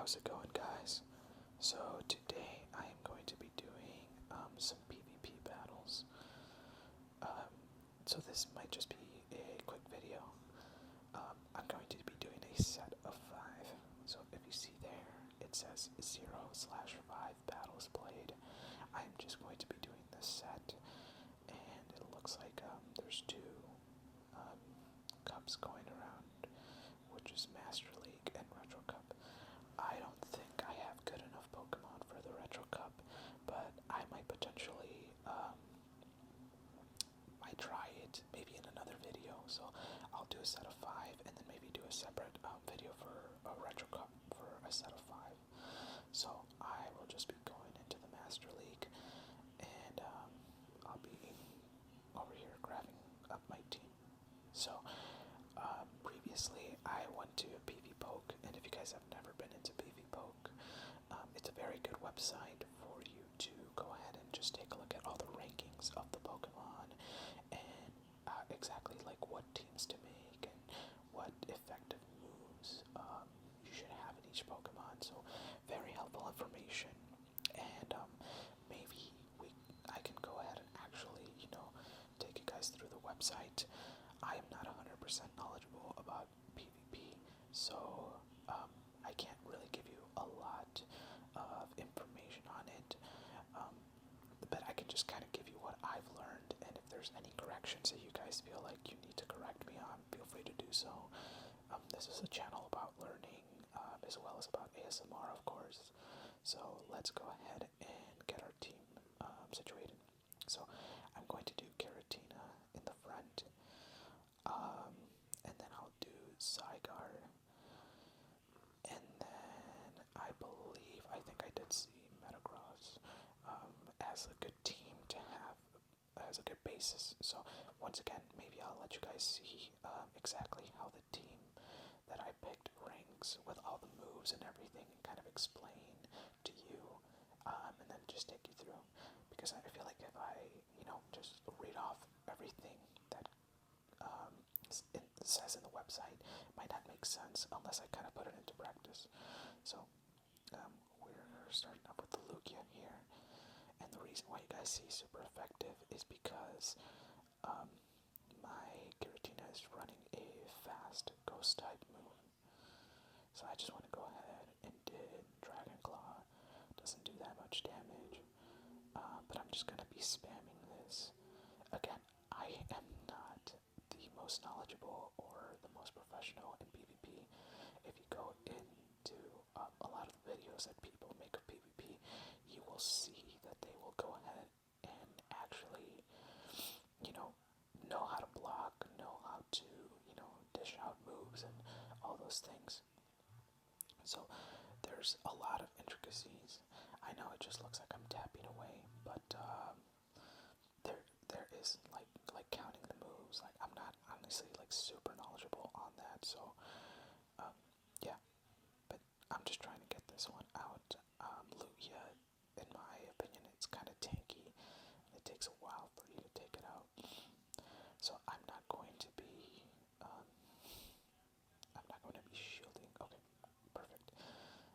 how's it going, guys? So today I am going to be doing some PvP battles. Um, so this might just be a quick video. I'm going to be doing a set of 5. So if you see there, it says 0/5 battles played. I'm just going to be doing this set, and it looks like there's 2 um, cups going around, which is Master League and Retro Cup. I don't think I have good enough Pokemon for the Retro Cup, but I might potentially might try it maybe in another video. So I'll do a set of 5 and then maybe do a separate video for a Retro Cup for a set of 5. So I will just be going into the Master League, and I'll be over here grabbing up my team. So previously I went to PvPoke, and if you guys have never been into PvPoke, it's a very good website for you to go ahead and just take a look at all the rankings of the Pokemon and exactly like what teams to make and what effective moves you should have in each Pokemon. So very helpful information, and maybe I can go ahead and actually take you guys through the website. I am not 100% knowledgeable about PvP, so I can't really give you a lot of information on it, but I can just kind of give you what I've learned, and if there's any corrections that you guys feel like you need to correct me on, feel free to do so. This is a channel about learning, as well as about ASMR, of course. So let's go ahead and get our team situated. So I'm going to do Giratina in the front, and then I'll do Zygarde, and then I think I did see Metagross as a good team to have, as a good basis. So once again, maybe I'll let you guys see exactly how the team that I picked ranks with all the moves and everything, and kind of explain to you, and then just take you through. Because I feel like if I, just read off everything that it says in the website, it might not make sense unless I kind of put it into practice. So we're starting up with the Lugia here, and the reason why you guys see super effective is because my Giratina is running a fast ghost type move. So I just want to go ahead and did Dragon Claw. Doesn't do that much damage, but I'm just gonna be spamming this. Again, I am not the most knowledgeable or the most professional in PvP. If you go into a lot of the videos that people make of PvP, you will see that they will go ahead and actually, know how to block, know how to, dish out moves and all those things. So there's a lot of intricacies. I know it just looks like I'm tapping away, but there is like counting the moves. Like, I'm not honestly like super knowledgeable on that, so yeah. But I'm just trying to get this one out. Lugia, in my opinion, it's kind of tanky. It takes a while for you to take it out. So I'm not going to be shielding. Okay, perfect.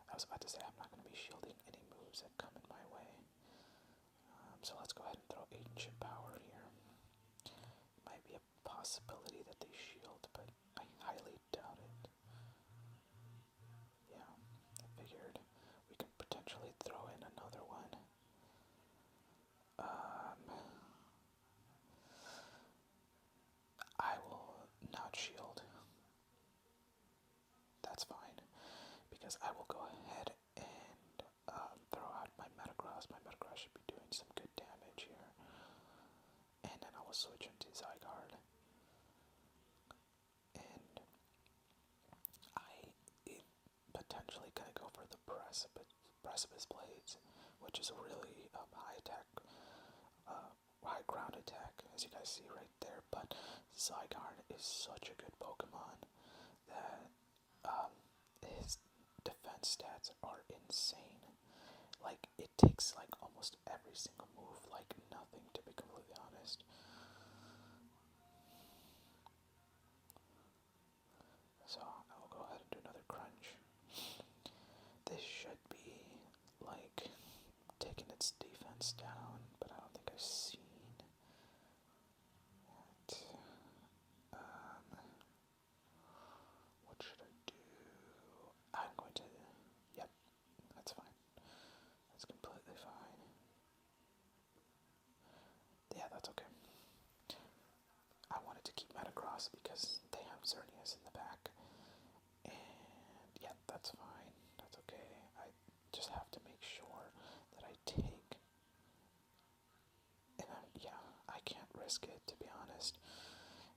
I was about to say I'm not going to be shielding any moves that come in my way. So let's go ahead and throw Ancient Power here. Might be a possibility that they shield, but I highly doubt it. Yeah, I figured we could potentially throw in another one. I will not shield. That's fine, because I will go ahead and throw out my Metagross. My Metagross should be doing some good damage here. And then I will switch into Zygarde. And I potentially gonna go for the Precipice Blades, which is a really high attack, high ground attack, as you guys see right there. But Zygarde is such a good Pokemon that his defense stats are insane. Like, it takes like almost every single move like nothing, to be completely honest. So I will go ahead and do another crunch. This Metagross because they have Xerneas in the back. And yeah, that's fine. That's okay. I just have to make sure that I take. And yeah, I can't risk it to be honest.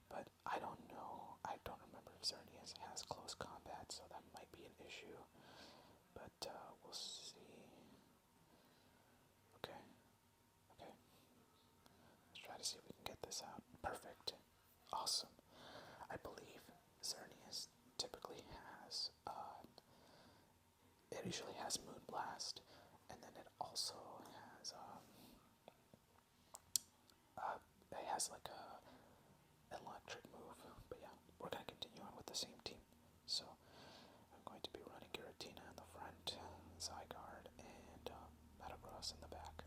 But I don't know. I don't remember if Xerneas has close combat, so that might be an issue. But we'll see. Okay. Okay. Let's try to see if we can get this out. Perfect. Awesome. I believe Xerneas typically has, it usually has Moonblast, and then it also has, it has like a electric move. But yeah, we're gonna continue on with the same team. So I'm going to be running Giratina in the front, Zygarde, and Metagross in the back.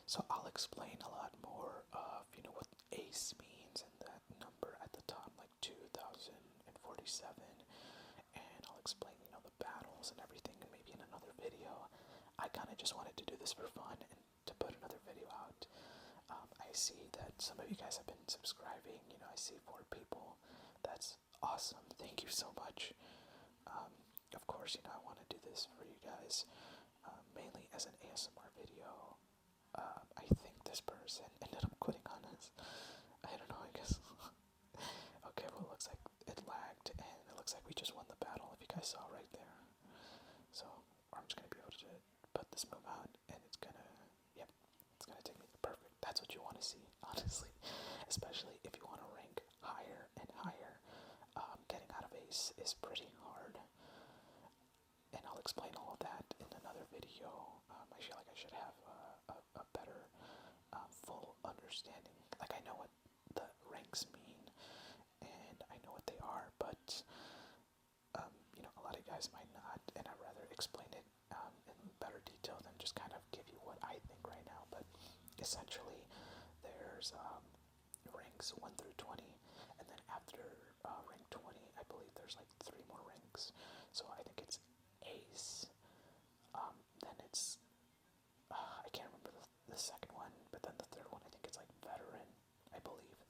So I'll explain a lot more of, what ace means and that number at the top, like 2047, and I'll explain, the battles and everything, and maybe in another video. I kind of just wanted to do this for fun and to put another video out. I see that some of you guys have been subscribing, I see 4 people. That's awesome. Thank you so much. Of course, I want to do this for you guys, mainly as an ASMR video. I think this person ended up quitting on us. I don't know, I guess. Okay, well, it looks like it lagged, and it looks like we just won the battle, if you guys saw right there. So, I'm just gonna be able to put this move out, and it's gonna, yep, it's gonna take me perfect. That's what you want to see, honestly. Especially if you want to rank higher and higher. Getting out of ace is pretty hard. And I'll explain all of that in another video. I feel like I should have a better full understanding. Like, I know what the ranks mean, and I know what they are, but a lot of you guys might not, and I'd rather explain it in better detail than just kind of give you what I think right now. But essentially, there's ranks 1 through 20, and then after rank 20, I believe there's like 3 more ranks. So I think it's ace, then it's, I can't remember the second one, but then the third one, I think it's like veteran, I believe.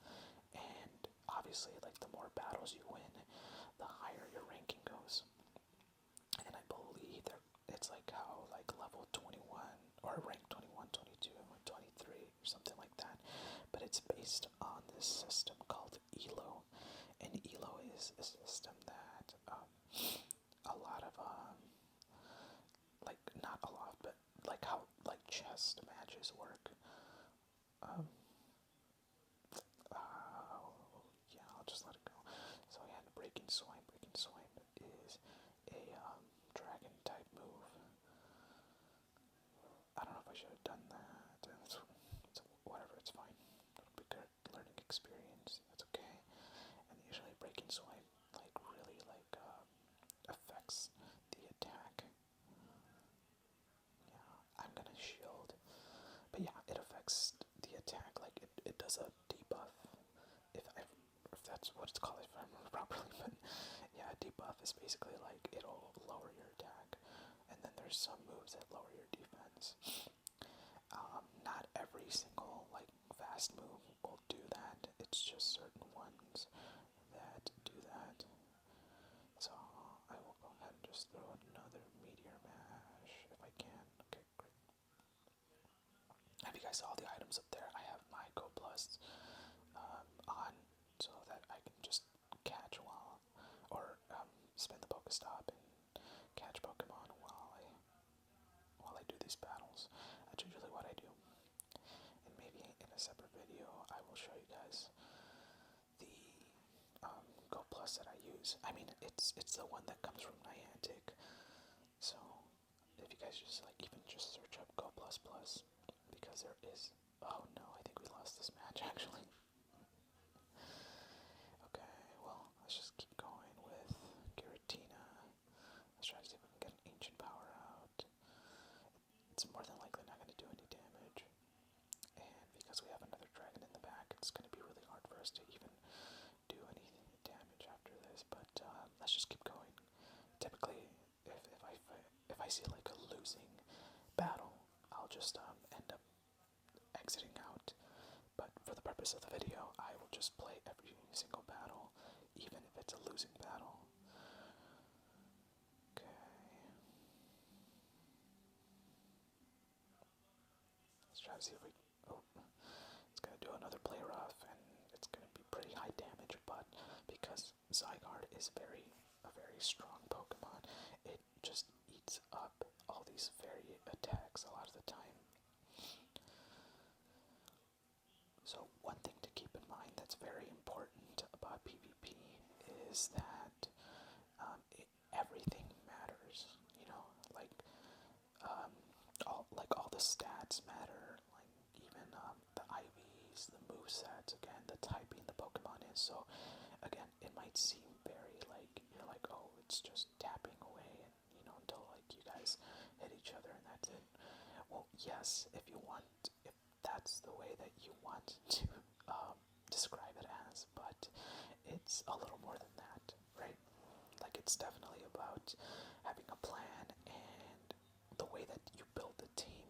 And obviously, like, the more battles you win, the higher your ranking goes. And I believe it's like how, like, level 21, or rank 21, 22, or 23, or something like that. But it's based on this system called ELO. And ELO is a system that a lot of, like, not a lot, but like how, like, chess matches work. Yeah, I'll just let it go. So yeah, the Breaking Swipe. Breaking Swipe is a dragon type move. I don't know if I should have done that. Whatever, it's fine. It'll be good learning experience. That's okay. And usually Breaking Swipe, like, really, like, affects the attack. Yeah, I'm gonna shield. But yeah, it affects the attack. Like, it does a debuff. If that's what it's called, if I remember properly. But yeah, a debuff is basically like it'll lower your attack, and then there's some moves that lower your defense. Not every single, like, fast move will do that. It's just certain ones that do that. So I will go ahead and just throw another Meteor Mash if I can. Okay, great. Have you guys saw the items up there? I have my Go Plus on, so that I can just catch or spend the Pokestop and catch Pokemon while I do these battles. That's usually what I do. And maybe in a separate video, I will show you guys the Go Plus that I use. I mean, it's the one that comes from Niantic. So if you guys just, like, even just search up Go Plus Plus, because there is. Oh no, I think we lost this match actually. Okay, well, let's just keep going with Giratina. Let's try to see if we can get an Ancient Power out. It's more than likely not going to do any damage. And because we have another dragon in the back, it's going to be really hard for us to even do any damage after this. But let's just keep going. Typically, if I see, like, a losing battle, I'll just end up exiting out. But for the purpose purpose of the video, I will just play every single battle, even if it's a losing battle. Okay. Let's try to see if we... Oh, it's gonna do another play rough, and it's gonna be pretty high damage, but because Zygarde is a very strong Pokemon, it just eats up all these fairy attacks a lot of the time. So one thing to keep in mind that's very important about PvP is that everything matters. You know, all the stats matter. Like even the IVs, the movesets, again, the typing the Pokemon is. So again, it might seem very like you're like, oh, it's just tapping away, and until like you guys hit each other and that's it. Well, yes, if that's the way that you want to describe it as, but it's a little more than that, right? Like, it's definitely about having a plan, and the way that you build the team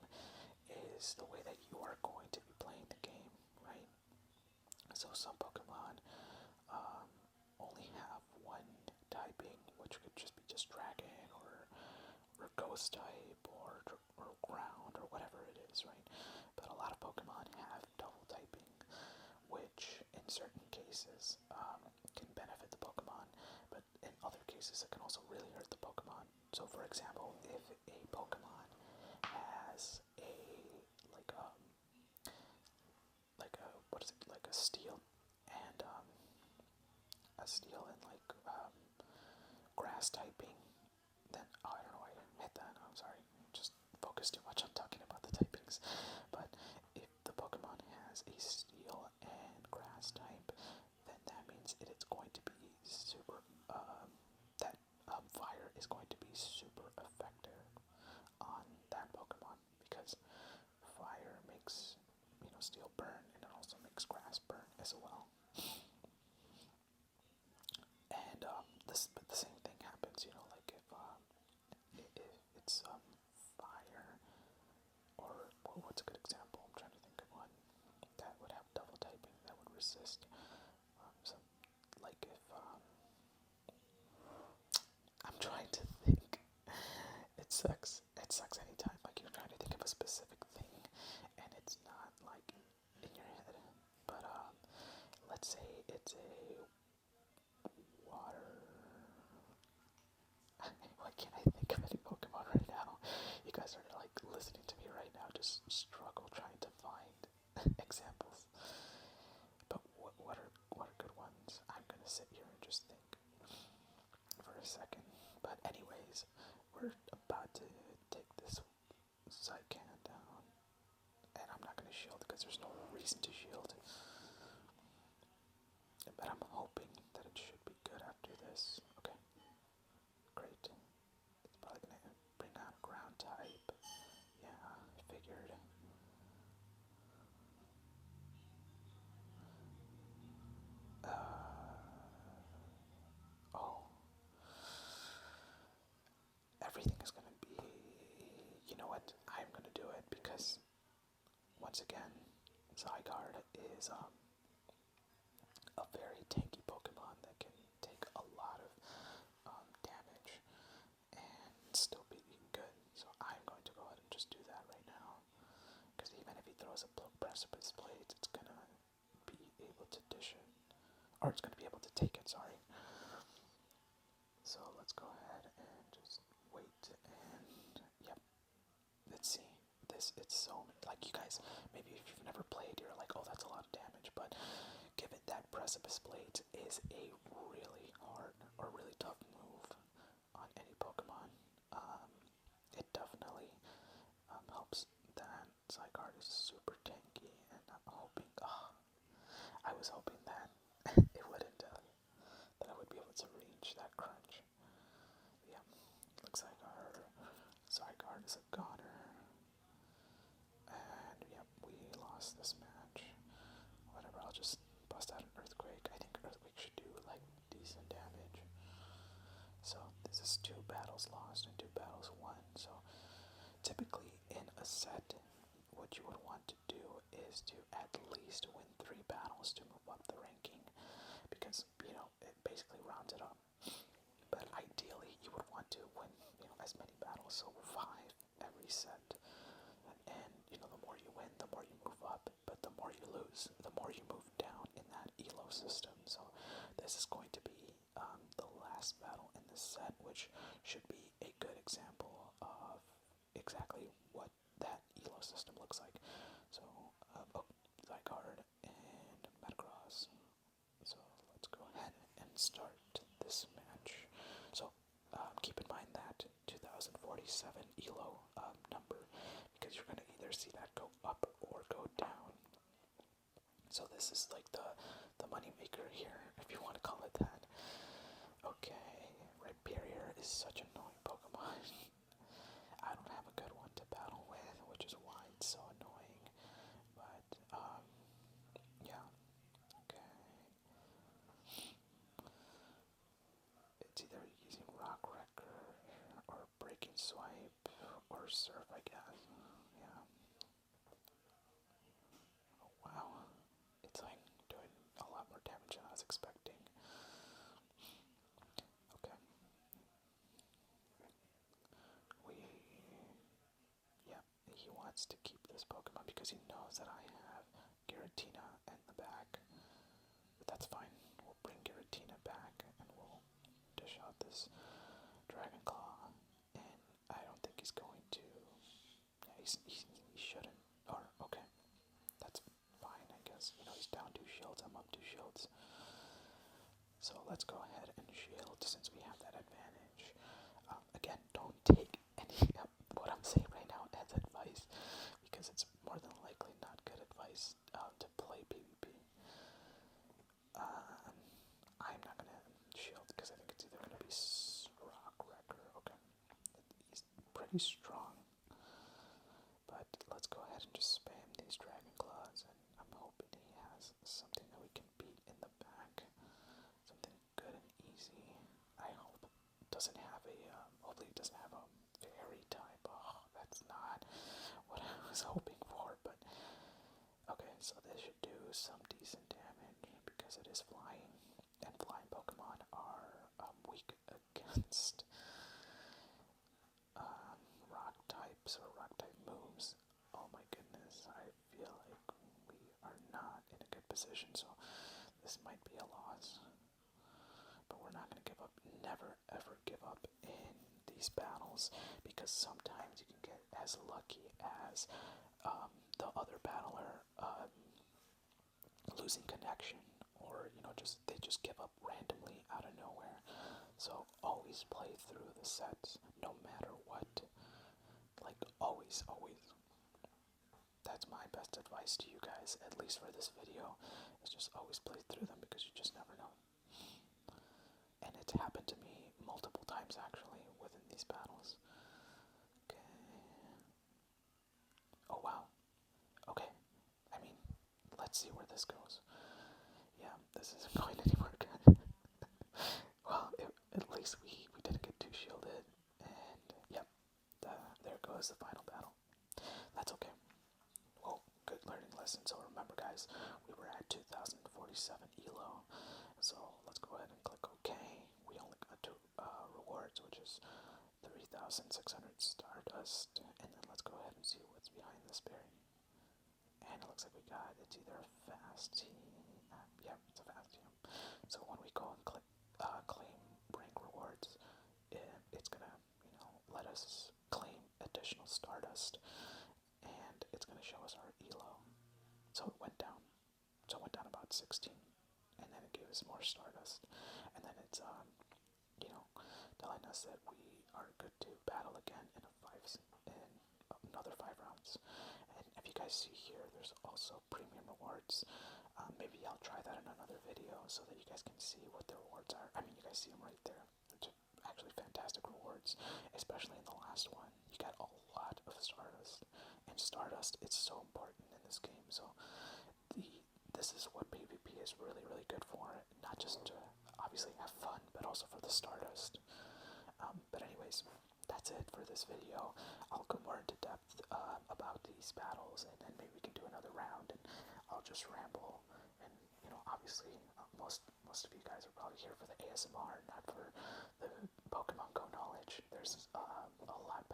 is the way that you are going to be playing the game, right? So some Pokemon only have one typing, which could just be Dragon or Ghost type or Ground or whatever it is, right? But a lot of Pokemon have double typing, which in certain cases can benefit the Pokemon, but in other cases it can also really hurt the Pokemon. So for example, if a Pokemon has like a steel and grass typing, then I don't know why I hit that. I'm sorry, just focus too much on talking about the typings. But if the Pokemon has a steel and grass type, then that means it is going to be super. Fire is going to be super effective on that Pokemon because fire makes steel burn, and it also makes grass burn as well. And but the same thing happens, like if it's fire, or what's a good example? I'm trying to think of one that would have double typing that would resist. So like if I'm trying to think, it sucks. It sucks anytime like you're trying to think of a specific thing and it's not like in your head. But let's say it's a water. Why can't I think of any Pokemon right now? You guys are like listening to me right now, just struggle trying to find examples. But what are good ones? I'm gonna sit here and just think for a second. But anyways, we're about to take this Zycan down, and I'm not gonna shield because there's no reason to shield. But I'm hoping that it should be good after this. Okay. Great. It's probably gonna bring out a ground type. Yeah, I figured. Oh. Everything is gonna be... You know what? I'm gonna do it because, once again, Zygarde is a very tanky Pokemon that can take a lot of damage and still be good. So I'm going to go ahead and just do that right now. Because even if he throws a Precipice Blade, it's gonna be able to dish it. Or it's gonna be able to take it, sorry. So let's go ahead and just wait and... Yep. Let's see. It's so... Like, you guys, maybe if you've never played, you're like, oh, that's a lot of damage, but given that Precipice Blade is a really hard or really tough move on any Pokemon, it definitely helps that Zygarde is super tanky, and I'm hoping, I was hoping that it wouldn't, that I would be able to reach that crunch. Yeah, looks like our Zygarde is a goner. And yep, we lost this match. Whatever, I'll just bust out an Earthquake. I think Earthquake should do like decent damage. So this is 2 battles lost and 2 battles won. So typically in a set, what you would want to do is is to at least win 3 battles to move up the ranking, because, it basically rounds it up. But ideally, you would want to win, as many battles, so 5 every set. And, the more you win, the more you move up, but the more you lose, the more you move down in that elo system. So this is going to be the last battle in this set, which should be a good example of exactly what that elo system looks like. So, Zygarde and Metagross. So let's go ahead and start this match. So keep in mind that 2047 elo number, because you're going to either see that go up or go down. So this is like the money maker here, if you want to call it that. Okay, Rhyperior is such an annoying Pokemon. I don't have a good one to battle with, which is why it's so annoying. But, yeah, okay. It's either using Rock Wrecker or Breaking Swipe or Surf, I guess. Yeah. Oh, wow. It's like doing a lot more damage than I was expecting. Okay. Yeah, he wants to keep this Pokemon because he knows that I have Giratina in the back. But that's fine. We'll bring Giratina back and we'll dish out this Dragon Claw. And I don't think he's going to. Yeah, he shouldn't. Or, okay. That's fine, I guess. He's down 2 shields, I'm up 2 shields. So let's go ahead and shield since we have that advantage. Again, don't take any of what I'm saying right now as advice, because it's more than likely not good advice to play PvP. I'm not gonna shield because I think it's either gonna be Rock Wrecker. Okay, he's pretty strong, but let's go ahead and just spam these Dragon Claws, and I'm hoping he has something that we can beat in the back. Something good and easy. I hope it doesn't have a, hopefully it doesn't have a fairy type. Oh, that's not what I was hoping for, but okay, so this should do some decent damage because it is flying, and flying Pokemon are weak against rock types or rock type moves. Oh my goodness, I feel like we are not in a good position, so this might be a loss. But we're not going to give up. Never ever give up in these battles, because sometimes you can get as lucky as the other battler losing connection, or they just give up randomly out of nowhere. So always play through the sets, no matter what. Like always. That's my best advice to you guys, at least for this video, is just always play through them, because you just never know. And it's happened to me multiple times actually within these battles. Okay. Oh wow. Okay. I mean, let's see where this goes. Yeah, this isn't going anywhere good. Well, at least we didn't get too shielded. And yep, there goes the final battle. That's okay. Well, good learning lesson. So remember guys, we were at 2047 elo. So let's go ahead and click OK. We only got 2 rewards, which is 3,600 Stardust. And then let's go ahead and see what's behind this berry. And it looks like we got, it's either a fast team. Yeah, it's a fast team. So when we go and click claim rank rewards, it's gonna, let us claim additional Stardust. And it's gonna show us our elo. So it went down. So it went down about 16. And then it gave us more Stardust. And then it's, telling us that we are good to battle again in another 5 rounds. And if you guys see here, there's also premium rewards. Maybe I'll try that in another video so that you guys can see what the rewards are. I mean, you guys see them right there. It's actually fantastic rewards, especially in the last one. You got a lot of Stardust. And Stardust, it's so important in this game. So this is what PvP is really, really good for. Not just to obviously have fun, but also for the Stardust. But anyways, that's it for this video. I'll go more into depth about these battles, and then maybe we can do another round and just ramble, and obviously, most of you guys are probably here for the ASMR, not for the Pokemon Go knowledge. There's a lot